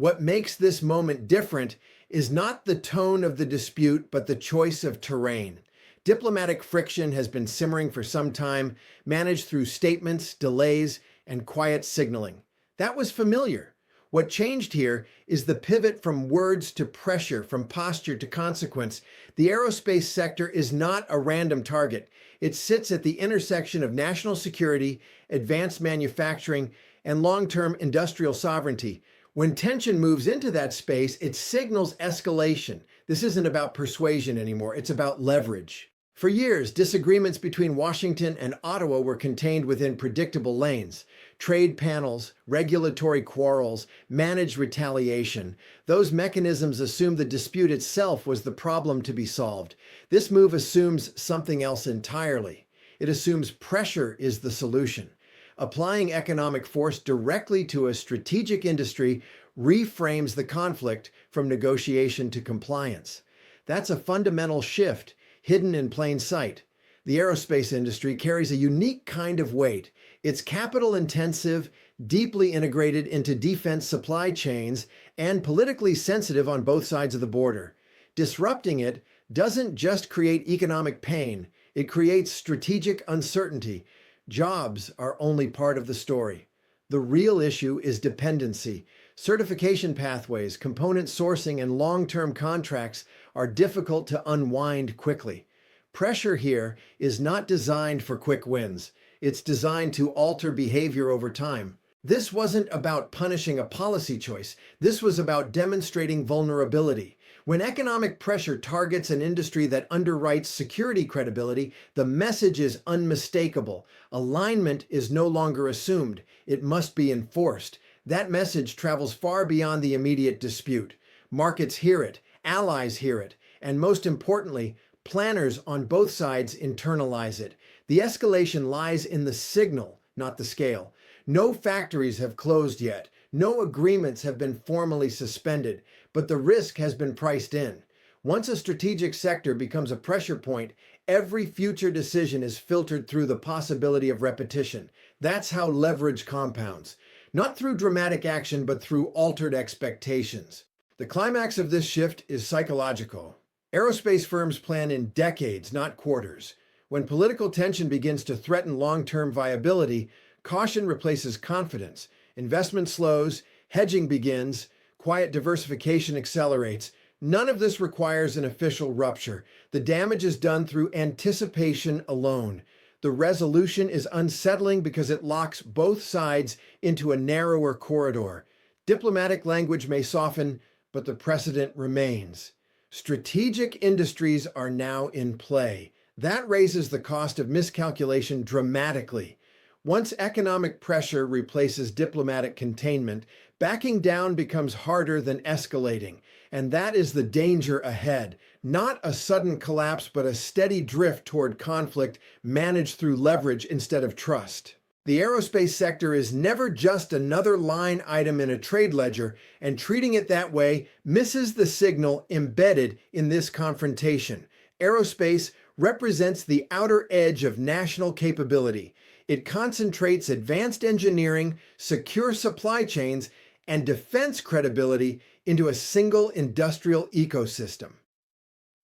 What makes this moment different is not the tone of the dispute, but the choice of terrain. Diplomatic friction has been simmering for some time, managed through statements, delays, and quiet signaling. That was familiar. What changed here is the pivot from words to pressure, from posture to consequence. The aerospace sector is not a random target. It sits at the intersection of national security, advanced manufacturing, and long-term industrial sovereignty. When tension moves into that space, it signals escalation. This isn't about persuasion anymore, it's about leverage. For years, disagreements between Washington and Ottawa were contained within predictable lanes. Trade panels, regulatory quarrels, managed retaliation. Those mechanisms assumed the dispute itself was the problem to be solved. This move assumes something else entirely. It assumes pressure is the solution. Applying economic force directly to a strategic industry reframes the conflict from negotiation to compliance. That's a fundamental shift, hidden in plain sight. The aerospace industry carries a unique kind of weight. It's capital-intensive, deeply integrated into defense supply chains, and politically sensitive on both sides of the border. Disrupting it doesn't just create economic pain, it creates strategic uncertainty. Jobs are only part of the story. The real issue is dependency. Certification pathways, component sourcing, and long-term contracts are difficult to unwind quickly. Pressure here is not designed for quick wins. It's designed to alter behavior over time. This wasn't about punishing a policy choice. This was about demonstrating vulnerability. When economic pressure targets an industry that underwrites security credibility, the message is unmistakable. Alignment is no longer assumed. It must be enforced. That message travels far beyond the immediate dispute. Markets hear it, allies hear it, and most importantly, planners on both sides internalize it. The escalation lies in the signal, not the scale. No factories have closed yet. No agreements have been formally suspended, but the risk has been priced in. Once a strategic sector becomes a pressure point, every future decision is filtered through the possibility of repetition. That's how leverage compounds. Not through dramatic action, but through altered expectations. The climax of this shift is psychological. Aerospace firms plan in decades, not quarters. When political tension begins to threaten long-term viability, caution replaces confidence. Investment slows, hedging begins, quiet diversification accelerates. None of this requires an official rupture. The damage is done through anticipation alone. The resolution is unsettling because it locks both sides into a narrower corridor. Diplomatic language may soften, but the precedent remains. Strategic industries are now in play. That raises the cost of miscalculation dramatically. Once economic pressure replaces diplomatic containment, backing down becomes harder than escalating. And that is the danger ahead. Not a sudden collapse, but a steady drift toward conflict managed through leverage instead of trust. The aerospace sector is never just another line item in a trade ledger, and treating it that way misses the signal embedded in this confrontation. Aerospace represents the outer edge of national capability. It concentrates advanced engineering, secure supply chains, and defense credibility into a single industrial ecosystem.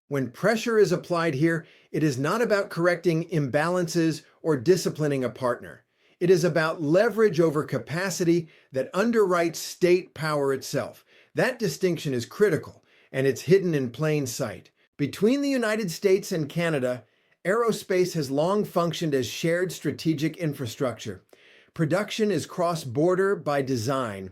When pressure is applied here, it is not about correcting imbalances or disciplining a partner. It is about leverage over capacity that underwrites state power itself. That distinction is critical, and it's hidden in plain sight. Between the United States and Canada, aerospace has long functioned as shared strategic infrastructure. Production is cross-border by design.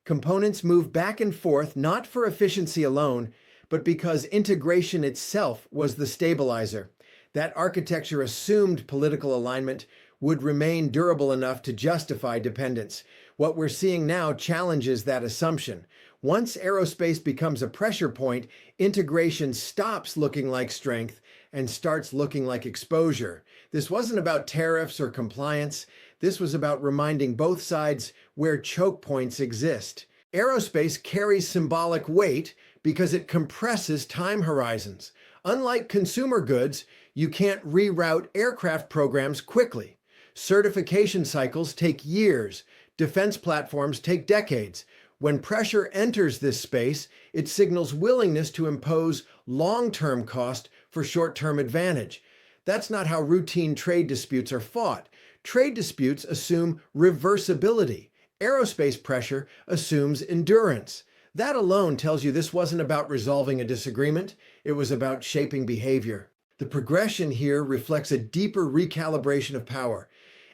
Components move back and forth not for efficiency alone, but because integration itself was the stabilizer. That architecture assumed political alignment would remain durable enough to justify dependence. What we're seeing now challenges that assumption. Once aerospace becomes a pressure point, integration stops looking like strength and starts looking like exposure. This wasn't about tariffs or compliance. This was about reminding both sides where choke points exist. Aerospace carries symbolic weight because it compresses time horizons. Unlike consumer goods, you can't reroute aircraft programs quickly. Certification cycles take years. Defense platforms take decades. When pressure enters this space, it signals willingness to impose long-term cost for short-term advantage. That's not how routine trade disputes are fought. Trade disputes assume reversibility. Aerospace pressure assumes endurance. That alone tells you this wasn't about resolving a disagreement, it was about shaping behavior. The progression here reflects a deeper recalibration of power.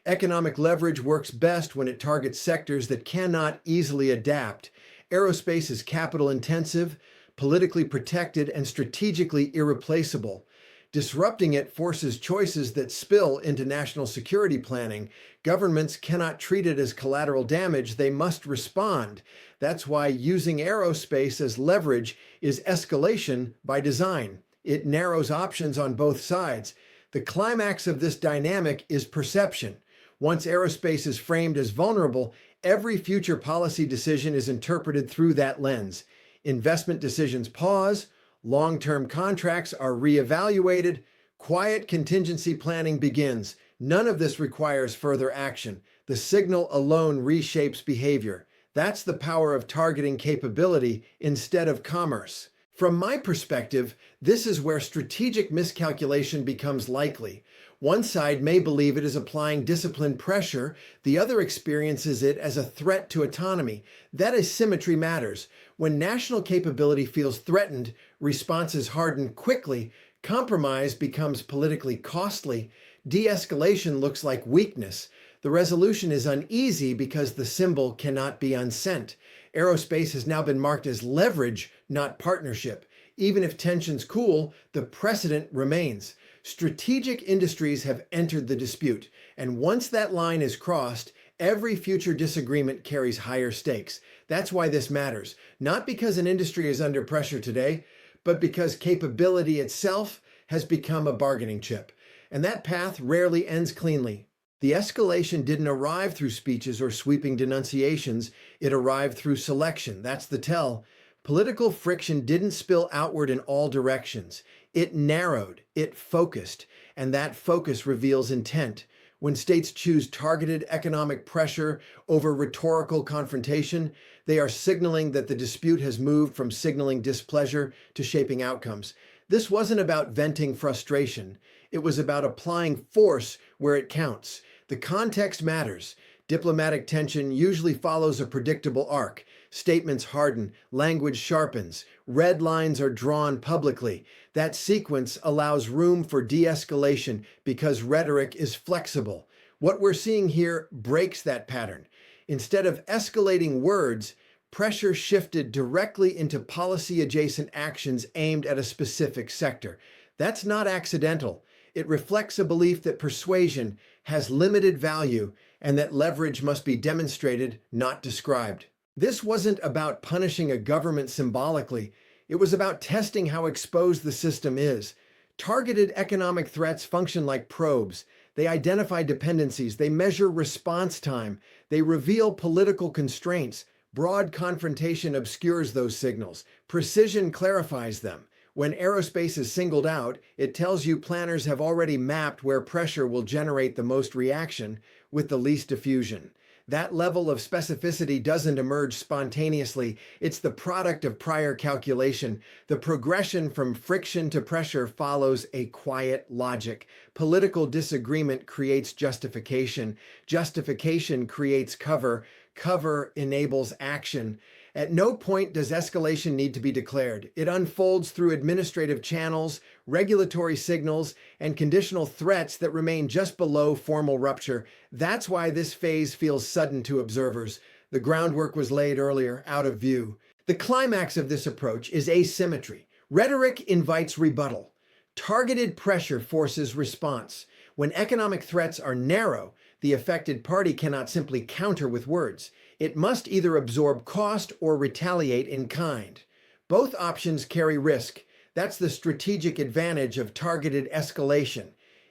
Economic leverage works best when it targets sectors that cannot easily adapt. Aerospace is capital intensive, politically protected, and strategically irreplaceable. Disrupting it forces choices that spill into national security planning. Governments cannot treat it as collateral damage, they must respond. That's why using aerospace as leverage is escalation by design. It narrows options on both sides. The climax of this dynamic is perception. Once aerospace is framed as vulnerable, every future policy decision is interpreted through that lens. Investment decisions pause, long-term contracts are reevaluated, quiet contingency planning begins. None of this requires further action. The signal alone reshapes behavior. That's the power of targeting capability instead of commerce. From my perspective, this is where strategic miscalculation becomes likely. One side may believe it is applying disciplined pressure, the other experiences it as a threat to autonomy. That asymmetry matters. When national capability feels threatened, responses harden quickly, compromise becomes politically costly, de-escalation looks like weakness. The resolution is uneasy because the symbol cannot be unsent. Aerospace has now been marked as leverage, not partnership. Even if tensions cool, the precedent remains. Strategic industries have entered the dispute, and once that line is crossed, every future disagreement carries higher stakes. That's why this matters, not because an industry is under pressure today, but because capability itself has become a bargaining chip. And that path rarely ends cleanly. The escalation didn't arrive through speeches or sweeping denunciations, it arrived through selection. That's the tell. Political friction didn't spill outward in all directions. It narrowed, it focused, and that focus reveals intent. When states choose targeted economic pressure over rhetorical confrontation, they are signaling that the dispute has moved from signaling displeasure to shaping outcomes. This wasn't about venting frustration. It was about applying force where it counts. The context matters. Diplomatic tension usually follows a predictable arc. Statements harden, language sharpens, red lines are drawn publicly. That sequence allows room for de-escalation because rhetoric is flexible. What we're seeing here breaks that pattern. Instead of escalating words, pressure shifted directly into policy-adjacent actions aimed at a specific sector. That's not accidental. It reflects a belief that persuasion has limited value and that leverage must be demonstrated, not described. This wasn't about punishing a government symbolically. It was about testing how exposed the system is. Targeted economic threats function like probes. They identify dependencies, they measure response time, they reveal political constraints. Broad confrontation obscures those signals. Precision clarifies them. When aerospace is singled out, it tells you planners have already mapped where pressure will generate the most reaction with the least diffusion. That level of specificity doesn't emerge spontaneously. It's the product of prior calculation. The progression from friction to pressure follows a quiet logic. Political disagreement creates justification. Justification creates cover. Cover enables action. At no point does escalation need to be declared. It unfolds through administrative channels, regulatory signals, and conditional threats that remain just below formal rupture. That's why this phase feels sudden to observers. The groundwork was laid earlier, out of view. The climax of this approach is asymmetry. Rhetoric invites rebuttal. Targeted pressure forces response. When economic threats are narrow, the affected party cannot simply counter with words. It must either absorb cost or retaliate in kind. Both options carry risk. That's the strategic advantage of targeted escalation.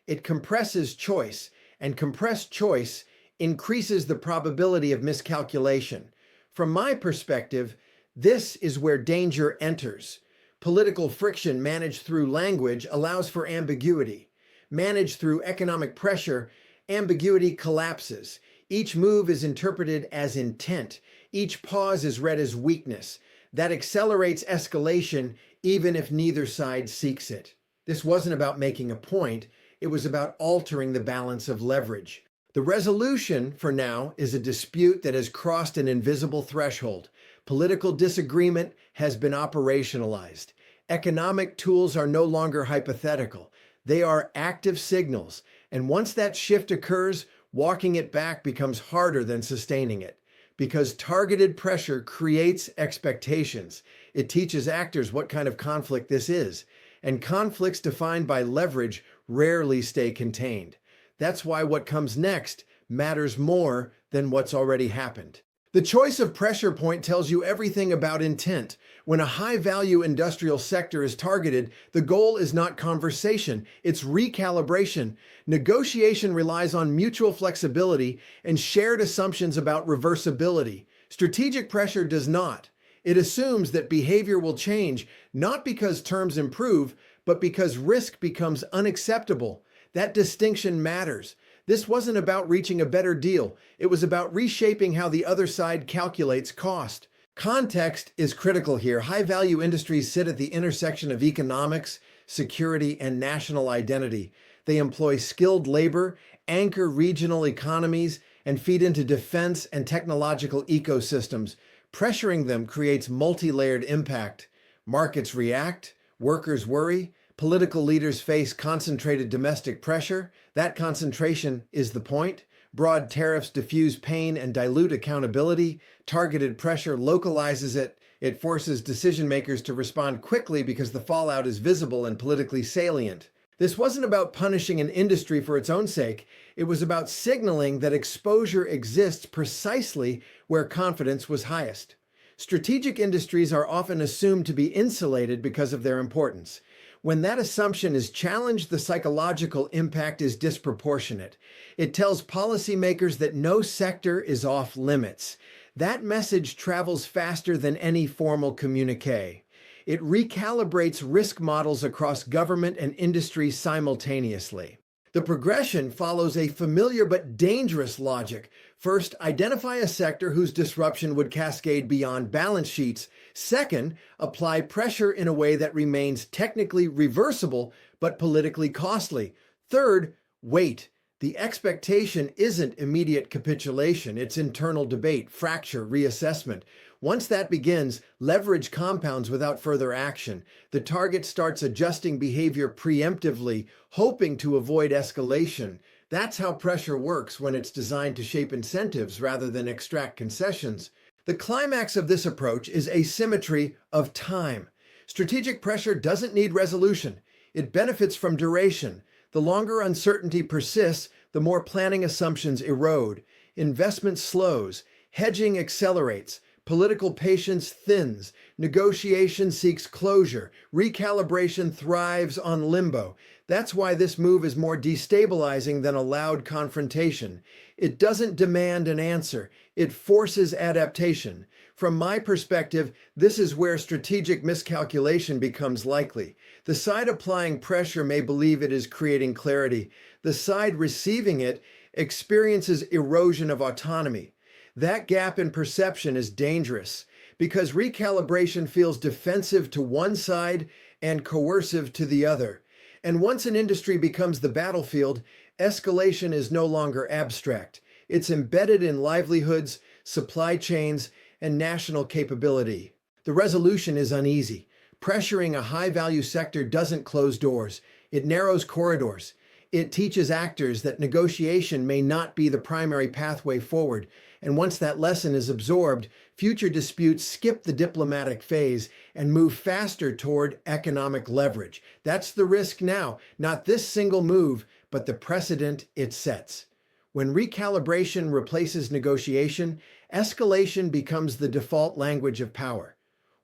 It compresses choice, and compressed choice increases the probability of miscalculation. From my perspective, this is where danger enters. Political friction managed through language allows for ambiguity. Managed through economic pressure, ambiguity collapses. Each move is interpreted as intent. Each pause is read as weakness. That accelerates escalation even if neither side seeks it. This wasn't about making a point, it was about altering the balance of leverage. The resolution, for now, is a dispute that has crossed an invisible threshold. Political disagreement has been operationalized. Economic tools are no longer hypothetical. They are active signals, and once that shift occurs, walking it back becomes harder than sustaining it. Because targeted pressure creates expectations. It teaches actors what kind of conflict this is, and conflicts defined by leverage rarely stay contained. That's why what comes next matters more than what's already happened. The choice of pressure point tells you everything about intent. When a high-value industrial sector is targeted, the goal is not conversation, it's recalibration. Negotiation relies on mutual flexibility and shared assumptions about reversibility. Strategic pressure does not. It assumes that behavior will change, not because terms improve, but because risk becomes unacceptable. That distinction matters. This wasn't about reaching a better deal. It was about reshaping how the other side calculates cost. Context is critical here. High-value industries sit at the intersection of economics, security, and national identity. They employ skilled labor, anchor regional economies, and feed into defense and technological ecosystems. Pressuring them creates multi-layered impact. Markets react, workers worry, political leaders face concentrated domestic pressure. That concentration is the point. Broad tariffs diffuse pain and dilute accountability. Targeted pressure localizes it. It forces decision makers to respond quickly because the fallout is visible and politically salient. This wasn't about punishing an industry for its own sake. It was about signaling that exposure exists precisely where confidence was highest. Strategic industries are often assumed to be insulated because of their importance. When that assumption is challenged, the psychological impact is disproportionate. It tells policymakers that no sector is off limits. That message travels faster than any formal communiqué. It recalibrates risk models across government and industry simultaneously. The progression follows a familiar but dangerous logic. First, identify a sector whose disruption would cascade beyond balance sheets. Second, apply pressure in a way that remains technically reversible but politically costly. Third, wait. The expectation isn't immediate capitulation, it's internal debate, fracture, reassessment. Once that begins, leverage compounds without further action. The target starts adjusting behavior preemptively, hoping to avoid escalation. That's how pressure works when it's designed to shape incentives rather than extract concessions. The climax of this approach is asymmetry of time. Strategic pressure doesn't need resolution. It benefits from duration. The longer uncertainty persists, the more planning assumptions erode. Investment slows. Hedging accelerates. Political patience thins. Negotiation seeks closure. Recalibration thrives on limbo. That's why this move is more destabilizing than a loud confrontation. It doesn't demand an answer. It forces adaptation. From my perspective, this is where strategic miscalculation becomes likely. The side applying pressure may believe it is creating clarity. The side receiving it experiences erosion of autonomy. That gap in perception is dangerous because recalibration feels defensive to one side and coercive to the other. And once an industry becomes the battlefield, escalation is no longer abstract. It's embedded in livelihoods, supply chains, and national capability. The resolution is uneasy. Pressuring a high-value sector doesn't close doors. It narrows corridors. It teaches actors that negotiation may not be the primary pathway forward. And once that lesson is absorbed, future disputes skip the diplomatic phase and move faster toward economic leverage. That's the risk now, not this single move, but the precedent it sets. When recalibration replaces negotiation, escalation becomes the default language of power.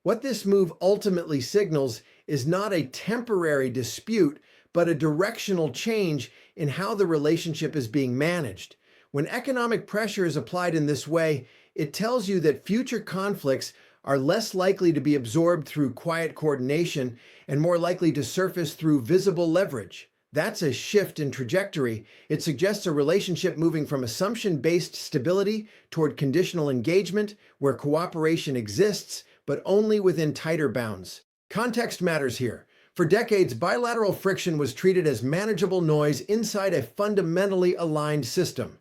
What this move ultimately signals is not a temporary dispute, but a directional change in how the relationship is being managed. When economic pressure is applied in this way, it tells you that future conflicts are less likely to be absorbed through quiet coordination and more likely to surface through visible leverage. That's a shift in trajectory. It suggests a relationship moving from assumption-based stability toward conditional engagement, where cooperation exists, but only within tighter bounds. Context matters here. For decades, bilateral friction was treated as manageable noise inside a fundamentally aligned system.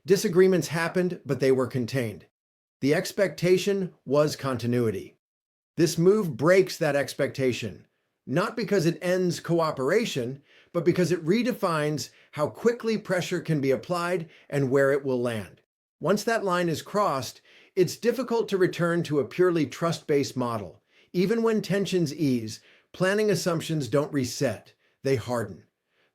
Disagreements happened, but they were contained. The expectation was continuity. This move breaks that expectation, not because it ends cooperation, but because it redefines how quickly pressure can be applied and where it will land. Once that line is crossed, it's difficult to return to a purely trust-based model. Even when tensions ease, planning assumptions don't reset, they harden.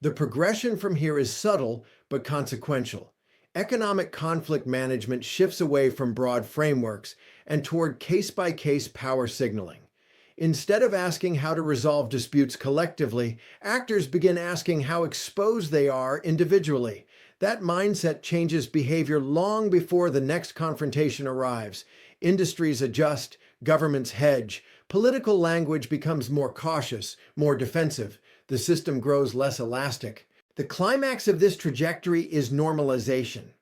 The progression from here is subtle but consequential. Economic conflict management shifts away from broad frameworks and toward case-by-case power signaling. Instead of asking how to resolve disputes collectively, actors begin asking how exposed they are individually. That mindset changes behavior long before the next confrontation arrives. Industries adjust, governments hedge, political language becomes more cautious, more defensive. The system grows less elastic. The climax of this trajectory is normalization.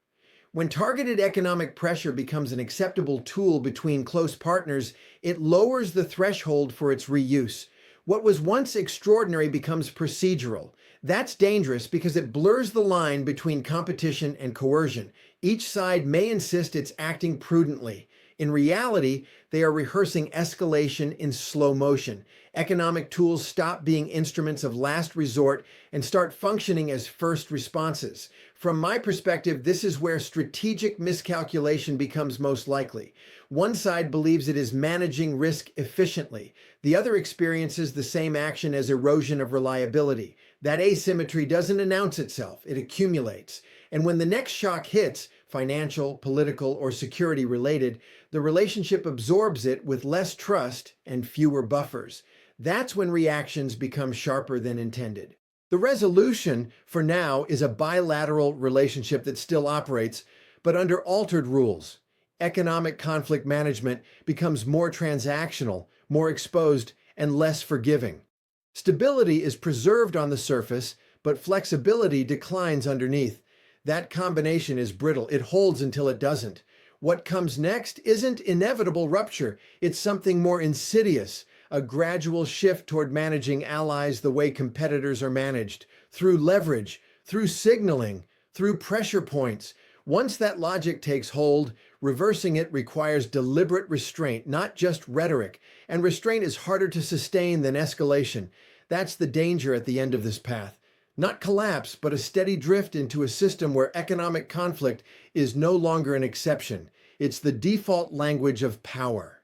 When targeted economic pressure becomes an acceptable tool between close partners, it lowers the threshold for its reuse. What was once extraordinary becomes procedural. That's dangerous because it blurs the line between competition and coercion. Each side may insist it's acting prudently. In reality, they are rehearsing escalation in slow motion. Economic tools stop being instruments of last resort and start functioning as first responses. From my perspective, this is where strategic miscalculation becomes most likely. One side believes it is managing risk efficiently. The other experiences the same action as erosion of reliability. That asymmetry doesn't announce itself, it accumulates. And when the next shock hits, financial, political, or security related, the relationship absorbs it with less trust and fewer buffers. That's when reactions become sharper than intended. The resolution, for now, is a bilateral relationship that still operates, but under altered rules. Economic conflict management becomes more transactional, more exposed, and less forgiving. Stability is preserved on the surface, but flexibility declines underneath. That combination is brittle. It holds until it doesn't. What comes next isn't inevitable rupture. It's something more insidious, a gradual shift toward managing allies the way competitors are managed, through leverage, through signaling, through pressure points. Once that logic takes hold, reversing it requires deliberate restraint, not just rhetoric. And restraint is harder to sustain than escalation. That's the danger at the end of this path. Not collapse, but a steady drift into a system where economic conflict is no longer an exception. It's the default language of power.